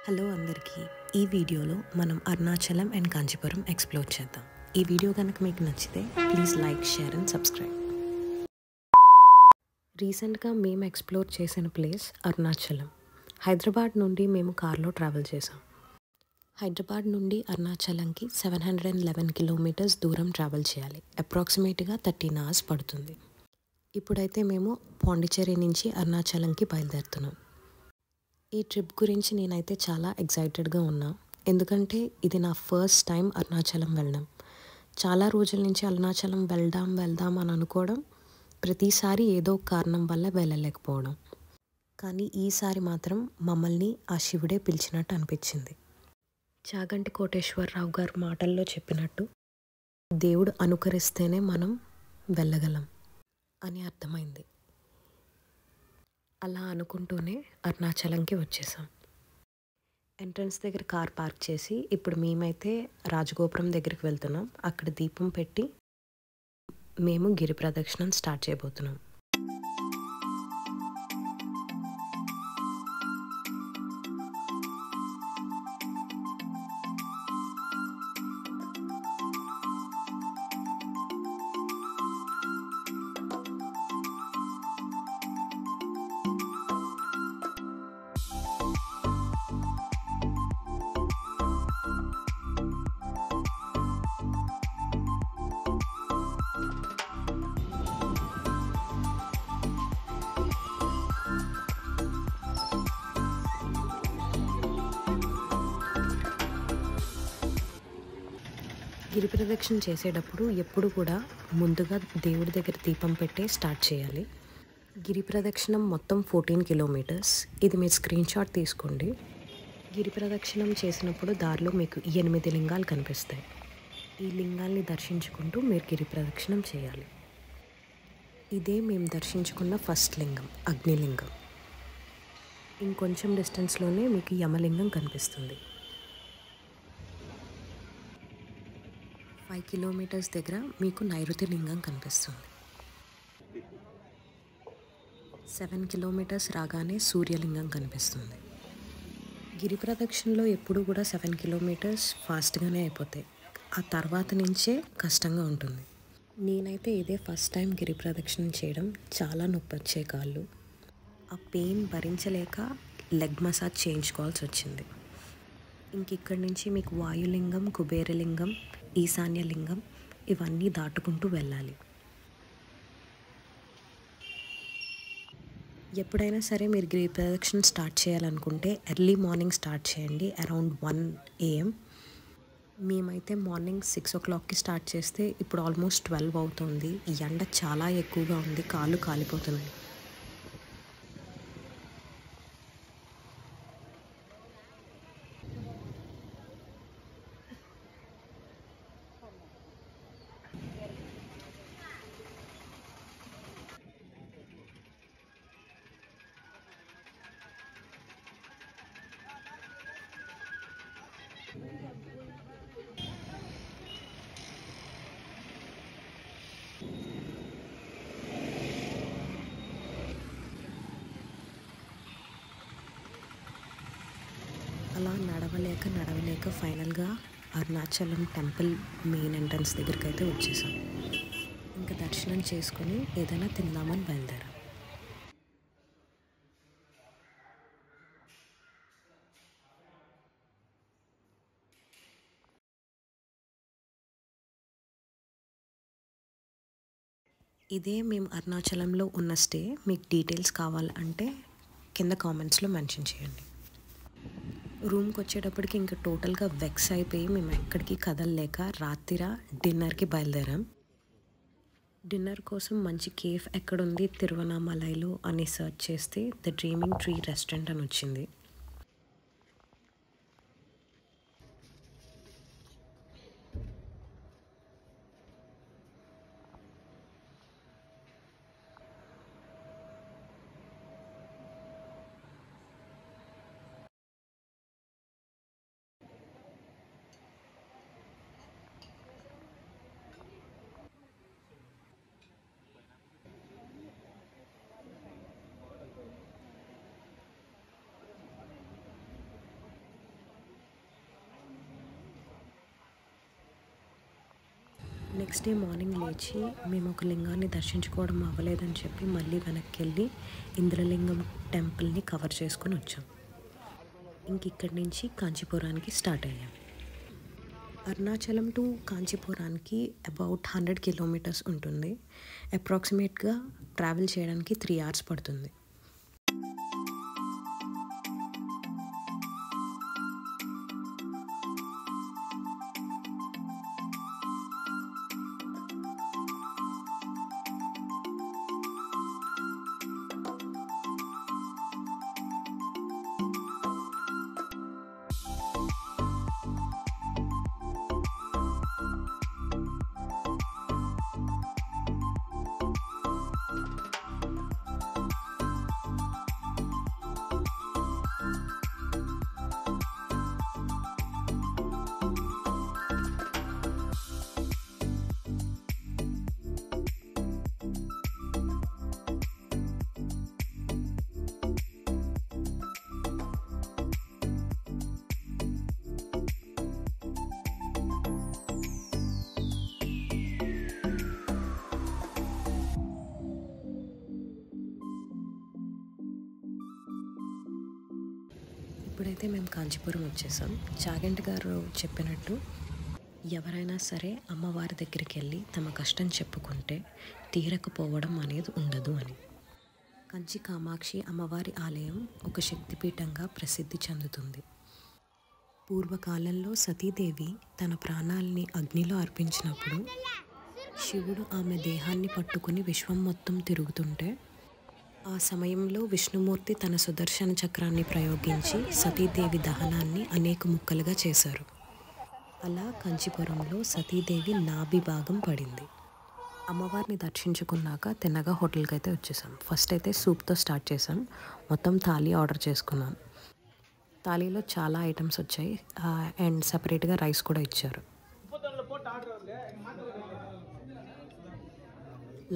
Hello అందరికీ. ఈ వీడియోలో మనం అరుణాచలం అండ్ కాంచీపురం ఎక్స్ప్లోర్ చేద్దాం. ఈ వీడియో కనుక మీకు నచ్చితే please like, share and subscribe. రీసెంట్గా మేము ఎక్స్ప్లోర్ చేసిన ప్లేస్ అరుణాచలం. హైదరాబాద్ నుండి మేము కార్లో ట్రావెల్ చేసాం. హైదరాబాద్ నుండి అరుణాచలంకి 711 కిలోమీటర్స్ దూరం ట్రావెల్ చేయాలి. అప్రాక్సిమేట్గా 13 అవర్స్ పడుతుంది. ఇప్పుడైతే మేము పాండిచ్చేరి నుంచి అరుణాచలంకి బయలుదేరుతున్నాం. ఈ ట్రిప్ గురించి నేనైతే చాలా ఎక్సైటెడ్గా ఉన్నా, ఎందుకంటే ఇది నా ఫస్ట్ టైం అరుణాచలం వెళ్ళడం. చాలా రోజుల నుంచి అరుణాచలం వెళ్దాం అని అనుకోవడం, ప్రతిసారి ఏదో కారణం వల్ల వెళ్ళలేకపోవడం. కానీ ఈసారి మాత్రం మమ్మల్ని ఆ శివుడే పిలిచినట్టు అనిపించింది. చాగంటి కోటేశ్వరరావు గారు మాటల్లో చెప్పినట్టు, దేవుడు అనుకరిస్తేనే మనం వెళ్ళగలం అని అర్థమైంది. అలా అనుకుంటూనే అరుణాచలంకి వచ్చేసాం. ఎంట్రన్స్ దగ్గర కార్ పార్క్ చేసి ఇప్పుడు మేమైతే రాజగోపురం దగ్గరికి వెళ్తున్నాం. అక్కడ దీపం పెట్టి మేము గిరి ప్రదక్షిణం స్టార్ట్ చేయబోతున్నాం. గిరి ప్రదక్షిణ చేసేటప్పుడు ఎప్పుడు కూడా ముందుగా దేవుడి దగ్గర దీపం పెట్టే స్టార్ట్ చేయాలి. గిరి ప్రదక్షిణం మొత్తం 14 కిలోమీటర్స్. ఇది మీరు స్క్రీన్ షాట్ తీసుకోండి. గిరి ప్రదక్షిణం చేసినప్పుడు దారిలో మీకు 8 లింగాలు కనిపిస్తాయి. ఈ లింగాల్ని దర్శించుకుంటూ మీరు గిరి ప్రదక్షిణం చేయాలి. ఇదే మేము దర్శించుకున్న ఫస్ట్ లింగం, అగ్నిలింగం. ఇంకొంచెం డిస్టెన్స్లోనే మీకు యమలింగం కనిపిస్తుంది. 5 కిలోమీటర్స్ దగ్గర మీకు నైరుతి లింగం కనిపిస్తుంది. 7 కిలోమీటర్స్ రాగానే సూర్యలింగం కనిపిస్తుంది. గిరి ప్రదక్షిణలో ఎప్పుడు కూడా 7 కిలోమీటర్స్ ఫాస్ట్గానే అయిపోతాయి. ఆ తర్వాత నుంచే కష్టంగా ఉంటుంది. నేనైతే ఇదే ఫస్ట్ టైం గిరి ప్రదక్షిణం చేయడం. చాలా నొప్పి వచ్చే కాళ్ళు. ఆ పెయిన్ భరించలేక లెగ్ మసాజ్ చేయించుకోవాల్సి వచ్చింది. ఇక్కడి నుంచి మీకు వాయులింగం, కుబేరలింగం, ఈశాన్యలింగం ఇవన్నీ దాటుకుంటూ వెళ్ళాలి. ఎప్పుడైనా సరే మీరు గిరి ప్రదక్షిణ స్టార్ట్ చేయాలనుకుంటే ఎర్లీ మార్నింగ్ స్టార్ట్ చేయండి, అరౌండ్ 1 AM. మేమైతే మార్నింగ్ 6 o'clockకి స్టార్ట్ చేస్తే ఇప్పుడు ఆల్మోస్ట్ 12 అవుతుంది. ఈ ఎండ చాలా ఎక్కువగా ఉంది, కాళ్ళు కాలిపోతున్నాయి. అలా నడవలేక ఫైనల్గా అరుణాచలం టెంపుల్ మెయిన్ ఎంట్రన్స్ దగ్గరికి అయితే వచ్చేసాం. ఇంకా దర్శనం చేసుకొని ఏదైనా తిందామని బయలుదేరాం. ఇదే మేము అరుణాచలంలో ఉన్న స్టే. మీకు డీటెయిల్స్ కావాలంటే కింద కామెంట్స్లో మెన్షన్ చేయండి. రూమ్కి వచ్చేటప్పటికి ఇంకా టోటల్గా వెక్స్ అయిపోయి మేము ఎక్కడికి కదలలేక రాత్రి డిన్నర్కి బయలుదేరాం. డిన్నర్ కోసం మంచి కేఫ్ ఎక్కడుంది తిరువనామలైలో అని సెర్చ్ చేస్తే ద డ్రీమింగ్ ట్రీ రెస్టారెంట్ అని వచ్చింది. నెక్స్ట్ డే మార్నింగ్ లేచి మేము ఒక లింగాన్ని దర్శించుకోవడం అవ్వలేదని చెప్పి మళ్ళీ వెనక్కి వెళ్ళి ఇంద్రలింగం టెంపుల్ని కవర్ చేసుకుని వచ్చాం. ఇంక ఇక్కడి నుంచి కాంచీపురానికి స్టార్ట్ అయ్యాం. అరుణాచలం టు కాంచీపురానికి అబౌట్ 100 కిలోమీటర్స్ ఉంటుంది. అప్రాక్సిమేట్గా ట్రావెల్ చేయడానికి 3 hours పడుతుంది. ఇప్పుడైతే మేము కాంచీపురం వచ్చేసాం. చాగంటి గారు చెప్పినట్టు ఎవరైనా సరే అమ్మవారి దగ్గరికి వెళ్ళి తమ కష్టం చెప్పుకుంటే తీరకపోవడం అనేది ఉండదు అని. కంచి కామాక్షి అమ్మవారి ఆలయం ఒక శక్తిపీఠంగా ప్రసిద్ధి చెందుతుంది. పూర్వకాలంలో సతీదేవి తన ప్రాణాలని అగ్నిలో అర్పించినప్పుడు శివుడు ఆమె దేహాన్ని పట్టుకుని విశ్వం మొత్తం తిరుగుతుంటే ఆ సమయంలో విష్ణుమూర్తి తన సుదర్శన చక్రాన్ని ప్రయోగించి సతీదేవి దహనాన్ని అనేక ముక్కలుగా చేశారు. అలా కంచిపురంలో సతీదేవి నాభి భాగం పడింది. అమ్మవారిని దర్శించుకున్నాక తిన్నగా హోటల్కి అయితే వచ్చేసాం. ఫస్ట్ అయితే సూప్తో స్టార్ట్ చేసాం. మొత్తం థాలీ ఆర్డర్ చేసుకున్నాం. థాలీలో చాలా ఐటమ్స్ వచ్చాయి అండ్ సపరేట్గా రైస్ కూడా ఇచ్చారు.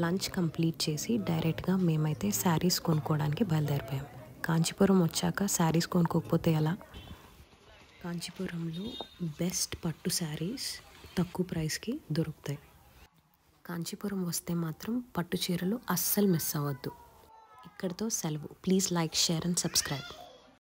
లంచ్ కంప్లీట్ చేసి డైరెక్ట్గా మేమైతే శారీస్ కొనుక్కోవడానికి బయలుదేరిపోయాం. కాంచీపురం వచ్చాక శారీస్ కొనుక్కోకపోతే ఎలా? కాంచీపురంలో బెస్ట్ పట్టు శారీస్ తక్కువ ప్రైస్కి దొరుకుతాయి. కాంచీపురం వస్తే మాత్రం పట్టు చీరలు అస్సలు మిస్ అవ్వద్దు. ఇక్కడితో సెలవు. Please like, share and subscribe.